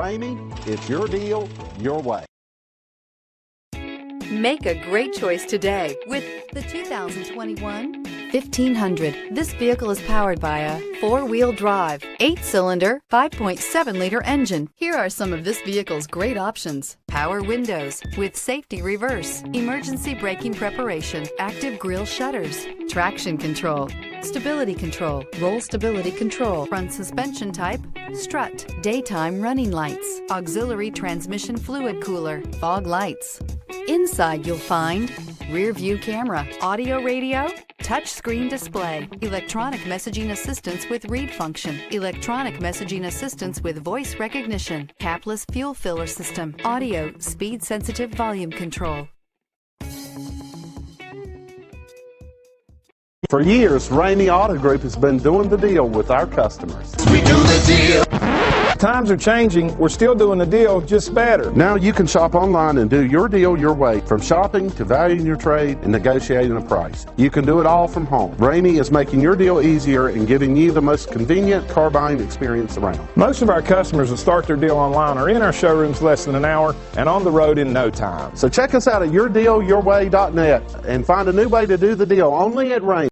Ramey, it's your deal, your way. Make a great choice today with the 2021 1500. This vehicle is powered by a 4-wheel drive, 8-cylinder, 5.7-liter engine. Here are some of this vehicle's great options: power windows with safety reverse, emergency braking preparation, active grille shutters, traction control, stability control, roll stability control, front suspension type, strut, daytime running lights, auxiliary transmission fluid cooler, fog lights. Inside you'll find rear view camera, audio radio, touch screen display, electronic messaging assistance with read function, electronic messaging assistance with voice recognition, capless fuel filler system, audio, speed sensitive volume control. For years, Ramey Auto Group has been doing the deal with our customers. We do the deal. Times are changing. We're still doing the deal, just better. Now you can shop online and do your deal your way, from shopping to valuing your trade and negotiating a price. You can do it all from home. Ramey is making your deal easier and giving you the most convenient car buying experience around. Most of our customers that start their deal online are in our showrooms less than an hour and on the road in no time. So check us out at yourdealyourway.net and find a new way to do the deal only at Ramey.